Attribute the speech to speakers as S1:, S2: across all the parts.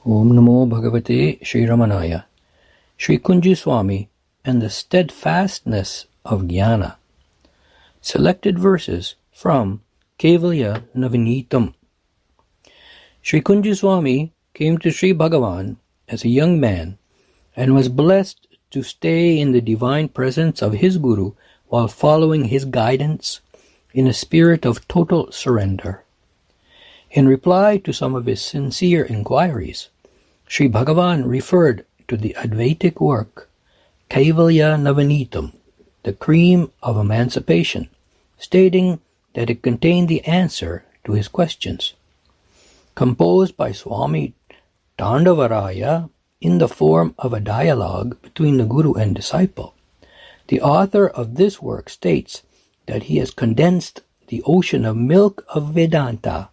S1: Om Namo Bhagavate Sri Ramanaya. Sri Kunju Swami and the Steadfastness of Jnana. Selected verses from Kaivalya Navaneetam. Sri Kunju Swami came to Sri Bhagavan as a young man and was blessed to stay in the divine presence of his Guru while following his guidance in a spirit of total surrender. In reply to some of his sincere inquiries, Sri Bhagavan referred to the Advaitic work Kaivalya Navaneetam, the cream of emancipation, stating that it contained the answer to his questions. Composed by Swami Tandavaraya in the form of a dialogue between the Guru and disciple, the author of this work states that he has condensed the ocean of milk of Vedanta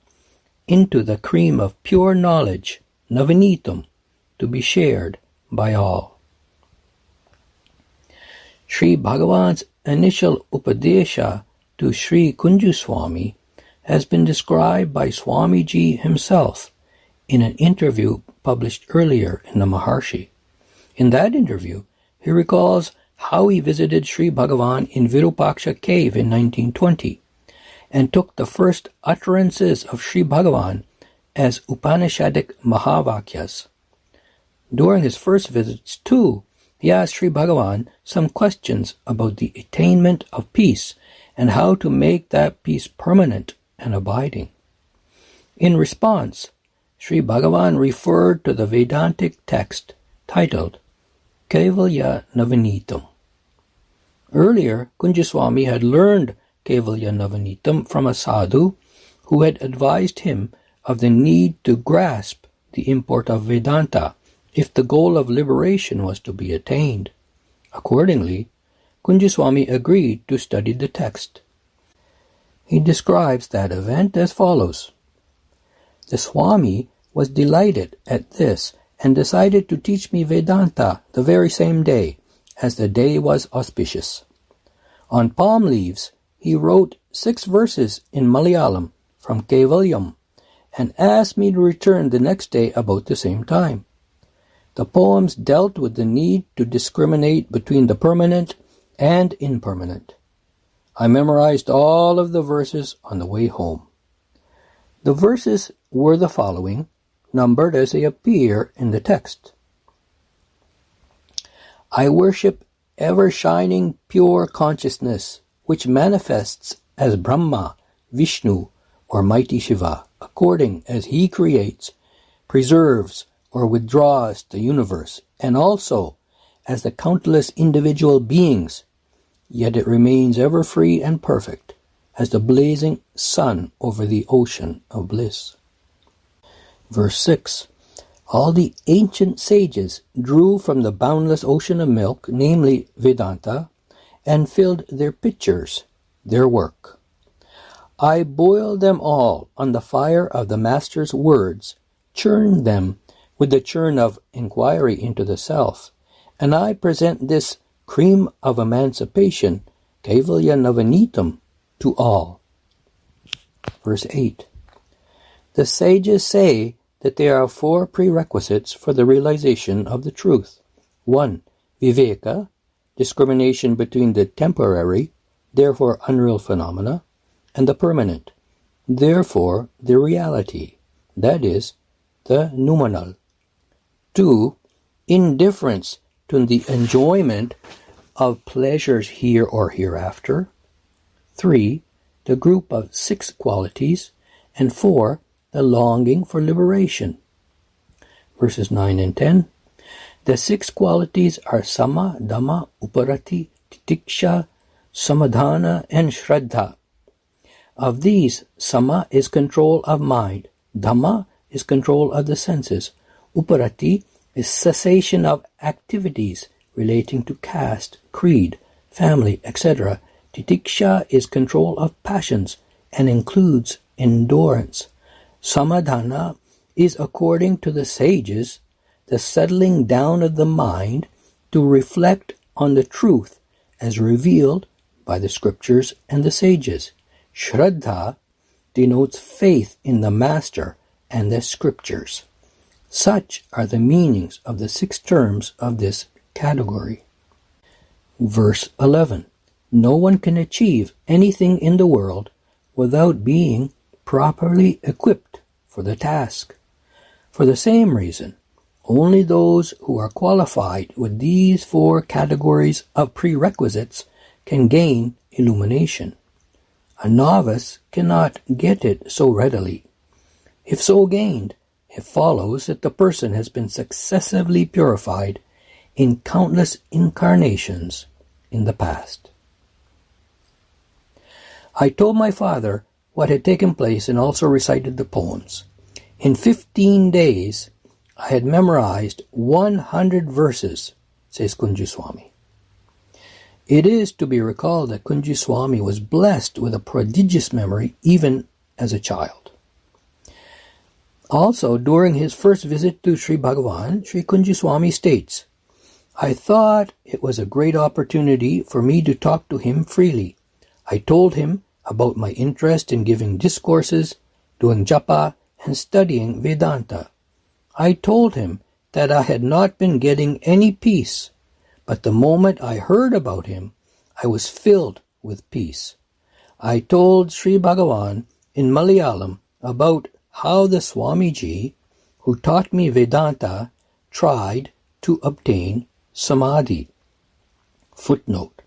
S1: into the cream of pure knowledge, Navaneetam, to be shared by all. Sri Bhagavan's initial upadesa to Sri Kunju Swami has been described by Swamiji himself in an interview published earlier in the Maharshi. In that interview, he recalls how he visited Sri Bhagavan in Virupaksha Cave in 1920 and took the first utterances of Sri Bhagavan as Upanishadic Mahavakyas. During his first visits too, he asked Sri Bhagavan some questions about the attainment of peace and how to make that peace permanent and abiding. In response, Sri Bhagavan referred to the Vedantic text titled Kaivalya Navaneetam. Earlier, Kunju Swami had learned Kaivalya Navaneetam from a sadhu who had advised him of the need to grasp the import of Vedanta if the goal of liberation was to be attained. Accordingly, Kunju Swami agreed to study the text. He describes that event as follows. The Swami was delighted at this and decided to teach me Vedanta the very same day, as the day was auspicious. On palm leaves, he wrote 6 verses in Malayalam from Kaivalyam and asked me to return the next day about the same time. The poems dealt with the need to discriminate between the permanent and impermanent. I memorized all of the verses on the way home. The verses were the following, numbered as they appear in the text. I worship ever-shining pure consciousness, which manifests as Brahma, Vishnu, or mighty Shiva, according as he creates, preserves, or withdraws the universe, and also as the countless individual beings, yet it remains ever free and perfect, as the blazing sun over the ocean of bliss. Verse 6. All the ancient sages drew from the boundless ocean of milk, namely Vedanta, and filled their pitchers, their work. I boiled them all on the fire of the Master's words, churned them with the churn of inquiry into the self, and I present this cream of emancipation, Kaivalya Navaneetam, to all. Verse 8. The sages say that there are 4 prerequisites for the realization of the truth. 1. Viveka, discrimination between the temporary, therefore unreal phenomena, and the permanent, therefore the reality, that is, the noumenal. 2. Indifference to the enjoyment of pleasures here or hereafter. 3. The group of 6 qualities. And 4. The longing for liberation. Verses 9 and 10. The 6 qualities are Sama, Dhamma, Uparati, Titiksha, Samadhana, and Shraddha. Of these, Sama is control of mind, Dhamma is control of the senses, Uparati is cessation of activities relating to caste, creed, family, etc. Titiksha is control of passions and includes endurance. Samadhana is, according to the sages, the settling down of the mind to reflect on the truth as revealed by the scriptures and the sages. Shraddha denotes faith in the Master and the scriptures. Such are the meanings of the 6 terms of this category. Verse 11. No one can achieve anything in the world without being properly equipped for the task. For the same reason, only those who are qualified with these 4 categories of prerequisites can gain illumination. A novice cannot get it so readily. If so gained, it follows that the person has been successively purified in countless incarnations in the past. I told my father what had taken place and also recited the poems. In 15 days, I had memorized 100 verses, says Kunju Swami. It is to be recalled that Kunju Swami was blessed with a prodigious memory even as a child. Also, during his first visit to Sri Bhagavan, Sri Kunju Swami states, I thought it was a great opportunity for me to talk to him freely. I told him about my interest in giving discourses, doing japa, and studying Vedanta. I told him that I had not been getting any peace, but the moment I heard about him, I was filled with peace. I told Sri Bhagavan in Malayalam about how the Swamiji, who taught me Vedanta, tried to obtain samadhi. Footnote.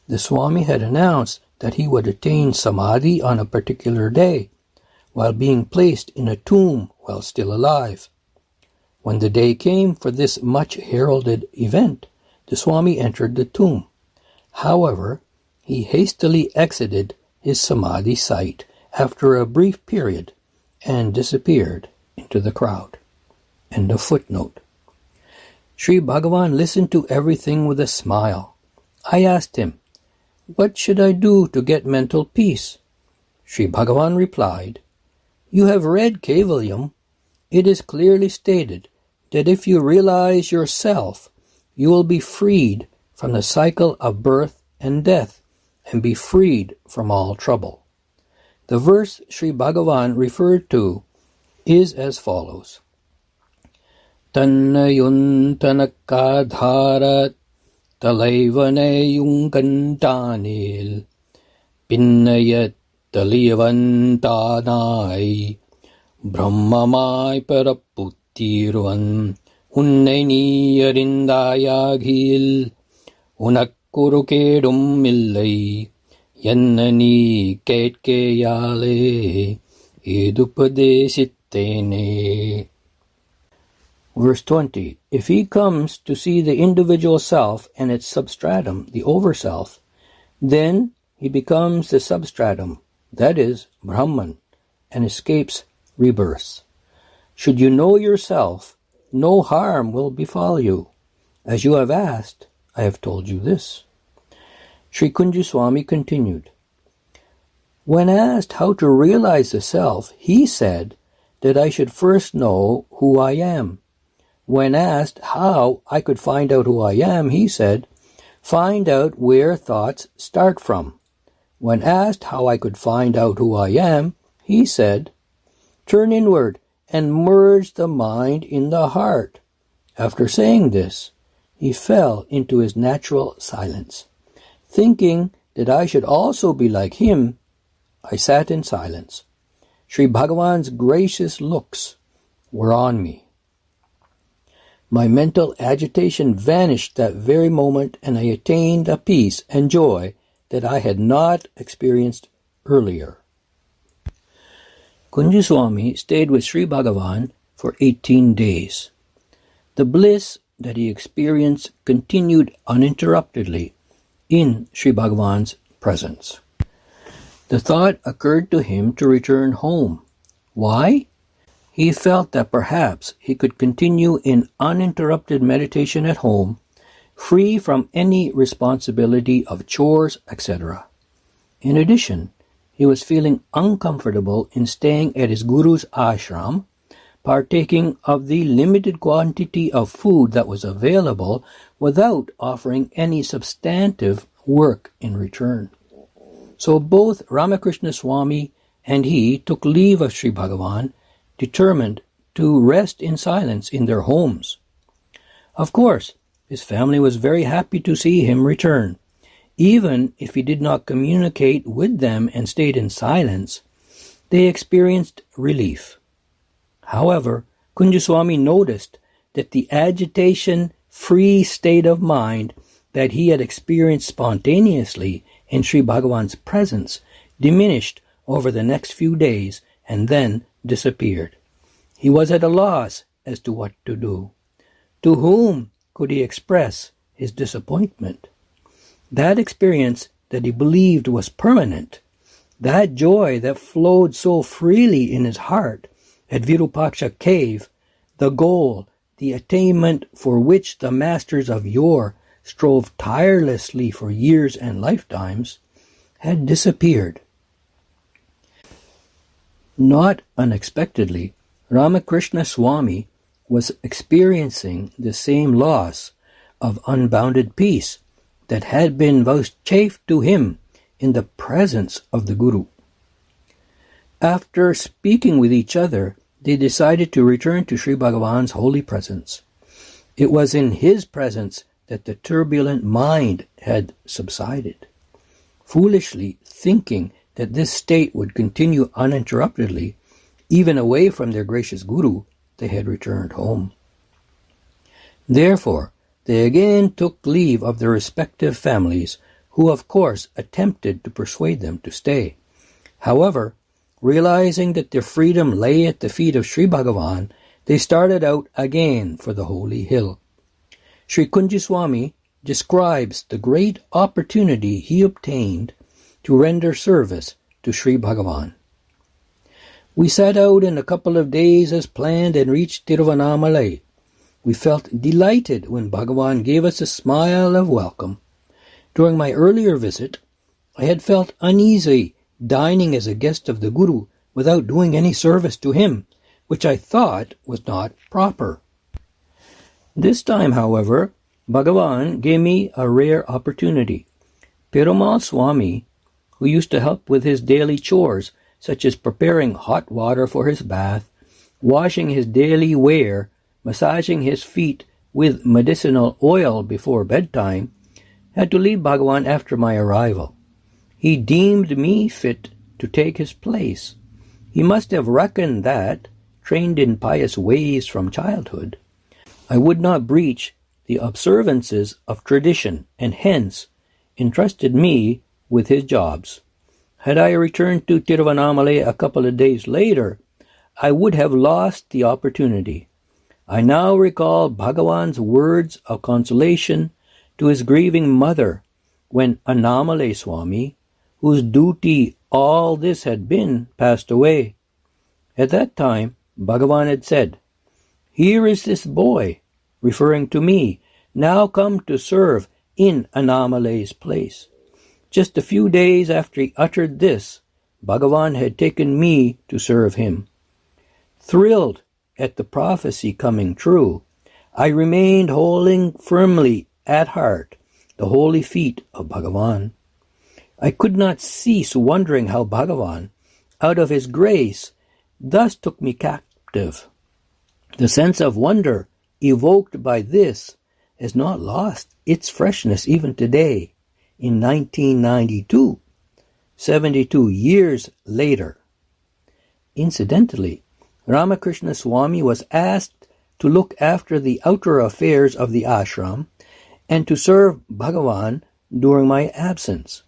S1: The Swami had announced that he would attain samadhi on a particular day, while being placed in a tomb while still alive. When the day came for this much heralded event, the Swami entered the tomb. However, he hastily exited his samadhi site after a brief period and disappeared into the crowd. End of footnote. Sri Bhagavan listened to everything with a smile. I asked him, what should I do to get mental peace? Sri Bhagavan replied, You have read Kaivalyam. It is clearly stated that if you realize yourself, you will be freed from the cycle of birth and death and be freed from all trouble. The verse Sri Bhagavan referred to is as follows. Tannayun tanakadharat talaivane yungantanil pinnayat taliyavantanai brahmamai paraputtiruvan unnaniyarindayagil unakkurukedum illai yannani ketkeyale edupadesittene. Verse 20. If he comes to see the individual self and its substratum, the overself, then he becomes the substratum, that is, Brahman, and escapes rebirth. Should you know yourself, no harm will befall you. As you have asked, I have told you this. Sri Kunju Swami continued, When asked how to realize the self, he said that I should first know who I am. When asked how I could find out who I am, he said, find out where thoughts start from. When asked how I could find out who I am, he said, turn inward and merge the mind in the heart. After saying this, he fell into his natural silence. Thinking that I should also be like him, I sat in silence. Sri Bhagavan's gracious looks were on me. My mental agitation vanished that very moment, and I attained a peace and joy that I had not experienced earlier. Kunju Swami stayed with Sri Bhagavan for 18 days. The bliss that he experienced continued uninterruptedly in Sri Bhagavan's presence. The thought occurred to him to return home. Why? He felt that perhaps he could continue in uninterrupted meditation at home, free from any responsibility of chores, etc. In addition, he was feeling uncomfortable in staying at his guru's ashram, partaking of the limited quantity of food that was available without offering any substantive work in return. So both Ramakrishna Swami and he took leave of Sri Bhagavan, determined to rest in silence in their homes. Of course, his family was very happy to see him return. Even if he did not communicate with them and stayed in silence, they experienced relief. However, Kunju Swami noticed that the agitation-free state of mind that he had experienced spontaneously in Sri Bhagavan's presence diminished over the next few days and then disappeared. He was at a loss as to what to do. To whom could he express his disappointment? That experience that he believed was permanent, that joy that flowed so freely in his heart at Virupaksha Cave, the goal, the attainment for which the masters of yore strove tirelessly for years and lifetimes, had disappeared. Not unexpectedly, Ramakrishna Swami was experiencing the same loss of unbounded peace that had been vouchsafed to him in the presence of the Guru. After speaking with each other, they decided to return to Sri Bhagavan's holy presence. It was in his presence that the turbulent mind had subsided. Foolishly thinking that this state would continue uninterruptedly, even away from their gracious Guru, they had returned home. Therefore, they again took leave of their respective families, who of course attempted to persuade them to stay. However, realizing that their freedom lay at the feet of Sri Bhagavan, they started out again for the holy hill. Sri Kunju Swami describes the great opportunity he obtained to render service to Sri Bhagavan. We set out in a couple of days as planned and reached Tiruvannamalai. We felt delighted when Bhagavan gave us a smile of welcome. During my earlier visit, I had felt uneasy dining as a guest of the Guru without doing any service to him, which I thought was not proper. This time, however, Bhagavan gave me a rare opportunity. Perumal Swami, who used to help with his daily chores, such as preparing hot water for his bath, washing his daily wear, massaging his feet with medicinal oil before bedtime, had to leave Bhagavan after my arrival. He deemed me fit to take his place. He must have reckoned that, trained in pious ways from childhood, I would not breach the observances of tradition, and hence entrusted me with his jobs. Had I returned to Tiruvannamalai a couple of days later, I would have lost the opportunity. I now recall Bhagavan's words of consolation to his grieving mother when Annamalai Swami, whose duty all this had been, passed away. At that time, Bhagavan had said, "Here is this boy," referring to me, "now come to serve in Annamalai's place." Just a few days after he uttered this, Bhagavan had taken me to serve him. Thrilled at the prophecy coming true, I remained holding firmly at heart the holy feet of Bhagavan. I could not cease wondering how Bhagavan, out of his grace, thus took me captive. The sense of wonder evoked by this has not lost its freshness even today, in 1992, 72 years later. Incidentally, Ramakrishna Swami was asked to look after the outer affairs of the ashram and to serve Bhagavan during my absence.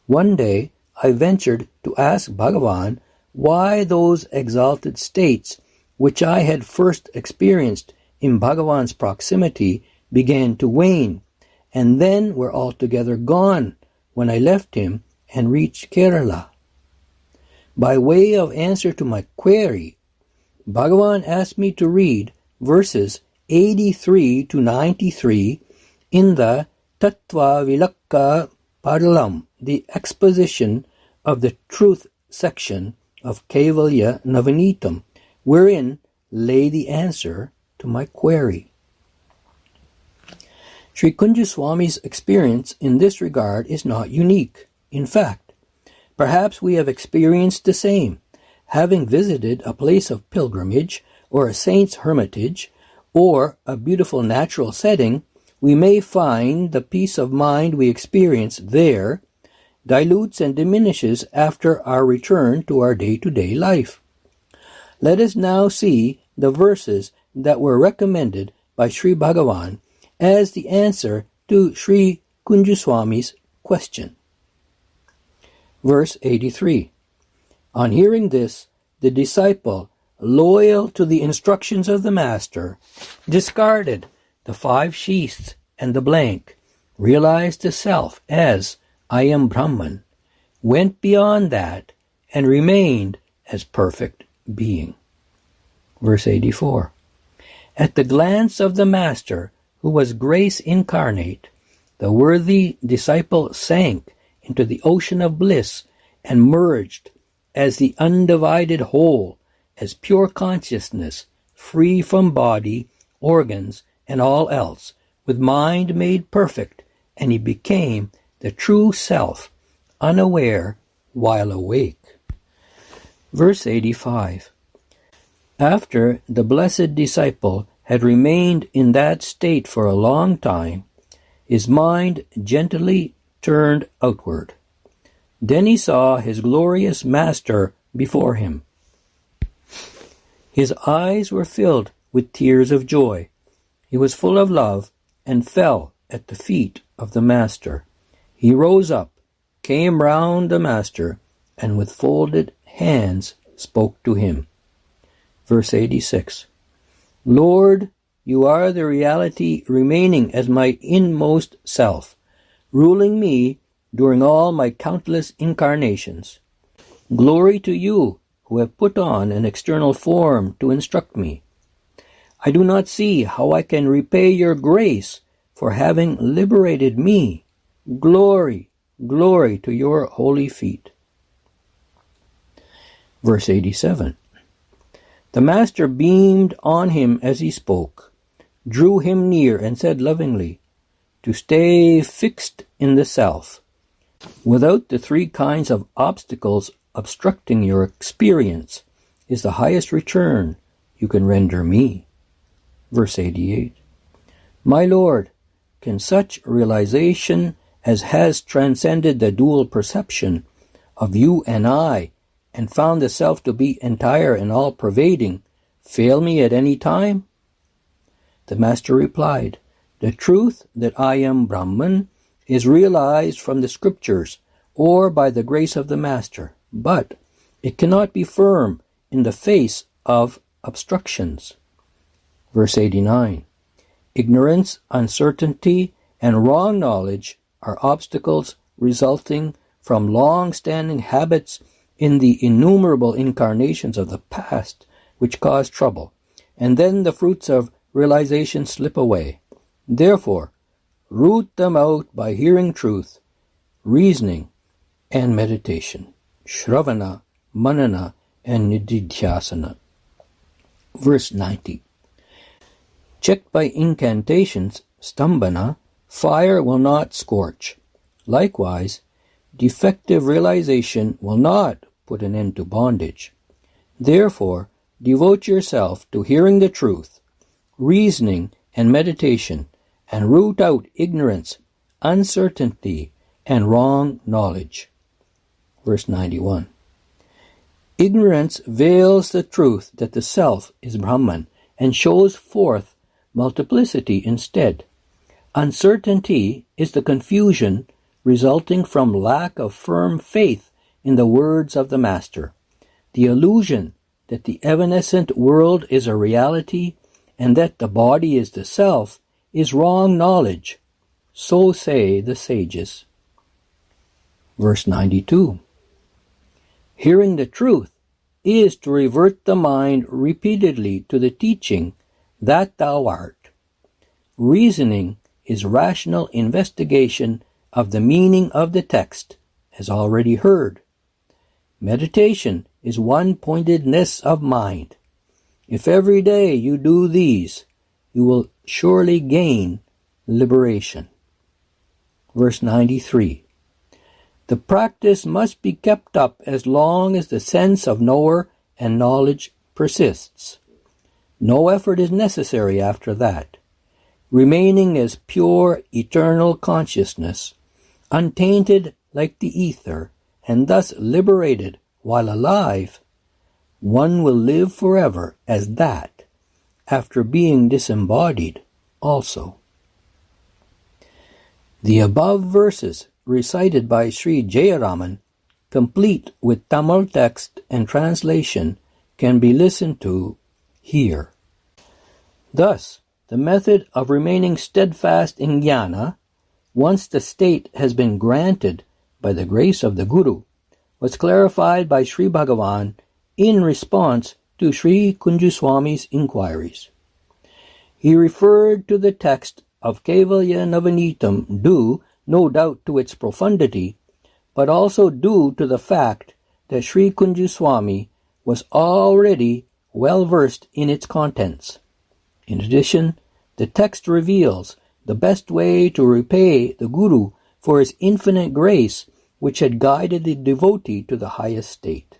S1: One day, I ventured to ask Bhagavan why those exalted states which I had first experienced in Bhagavan's proximity began to wane, and then were altogether gone when I left him and reached Kerala. By way of answer to my query, Bhagavan asked me to read verses 83 to 93 in the Tattva Vilakka Padalam, the exposition of the truth section of Kaivalya Navaneetam, wherein lay the answer to my query. Sri Kunju Swami's experience in this regard is not unique. In fact, perhaps we have experienced the same, having visited a place of pilgrimage or a saint's hermitage, or a beautiful natural setting, we may find the peace of mind we experience there dilutes and diminishes after our return to our day-to-day life. Let us now see the verses that were recommended by Sri Bhagavan as the answer to Sri Kunju Swami's question. Verse 83. On hearing this, the disciple, loyal to the instructions of the Master, discarded the 5 sheaths and the blank, realized the self as I am Brahman, went beyond that, and remained as perfect being. Verse 84. At the glance of the Master, who was grace incarnate, the worthy disciple sank into the ocean of bliss and merged as the undivided whole, as pure consciousness, free from body, organs, and all else, with mind made perfect, and he became the true self, unaware while awake. Verse 85. After the blessed disciple had remained in that state for a long time, his mind gently turned outward. Then he saw his glorious Master before him. His eyes were filled with tears of joy. He was full of love and fell at the feet of the Master. He rose up, came round the Master, and with folded hands spoke to him. Verse 86. Lord, you are the reality remaining as my inmost self, ruling me during all my countless incarnations. Glory to you who have put on an external form to instruct me. I do not see how I can repay your grace for having liberated me. Glory, glory to your holy feet. Verse 87. The Master beamed on him as he spoke, drew him near and said lovingly, to stay fixed in the self, without the 3 kinds of obstacles obstructing your experience, is the highest return you can render me. Verse 88. My Lord, can such realization as has transcended the dual perception of you and I, and found the self to be entire and all-pervading, fail me at any time? The Master replied, the truth that I am Brahman is realized from the scriptures or by the grace of the Master, but it cannot be firm in the face of obstructions. Verse 89. Ignorance, uncertainty, and wrong knowledge are obstacles resulting from long-standing habits in the innumerable incarnations of the past which cause trouble, and then the fruits of realization slip away. Therefore, root them out by hearing truth, reasoning, and meditation. Shravana, Manana, and Nididhyasana. Verse 90. Checked by incantations, stambhana, fire will not scorch. Likewise, defective realization will not put an end to bondage. Therefore, devote yourself to hearing the truth, reasoning, and meditation, and root out ignorance, uncertainty, and wrong knowledge. Verse 91. Ignorance veils the truth that the self is Brahman and shows forth multiplicity instead. Uncertainty is the confusion resulting from lack of firm faith in the words of the Master, the illusion that the evanescent world is a reality and that the body is the self is wrong knowledge. So say the sages. Verse 92. Hearing the truth is to revert the mind repeatedly to the teaching that thou art. Reasoning is rational investigation of the meaning of the text, as already heard. Meditation is one-pointedness of mind. If every day you do these, you will surely gain liberation. Verse 93. The practice must be kept up as long as the sense of knower and knowledge persists. No effort is necessary after that. Remaining as pure eternal consciousness, untainted like the ether, and thus liberated while alive, one will live forever as that, after being disembodied also. The above verses recited by Sri Jayaraman, complete with Tamil text and translation, can be listened to here. Thus, the method of remaining steadfast in jnana, once the state has been granted by the grace of the Guru, was clarified by Sri Bhagavan in response to Sri Kunju Swami's inquiries. He referred to the text of Kaivalya Navaneetam due, no doubt, to its profundity, but also due to the fact that Sri Kunju Swami was already well versed in its contents. In addition, the text reveals the best way to repay the Guru for his infinite grace which had guided the devotee to the highest state.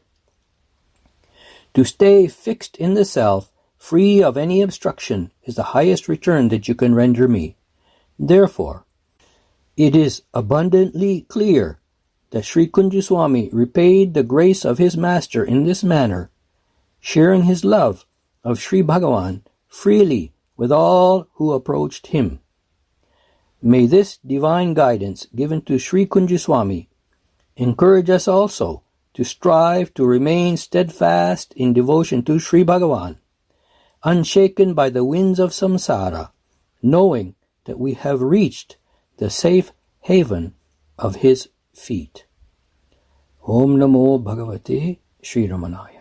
S1: To stay fixed in the self, free of any obstruction, is the highest return that you can render me. Therefore, it is abundantly clear that Sri Kunju Swami repaid the grace of his master in this manner, sharing his love of Sri Bhagavan freely with all who approached him. May this divine guidance given to Sri Kunju Swami encourage us also to strive to remain steadfast in devotion to Sri Bhagavan, unshaken by the winds of samsara, knowing that we have reached the safe haven of his feet. Om Namo Bhagavate Sri Ramanaya.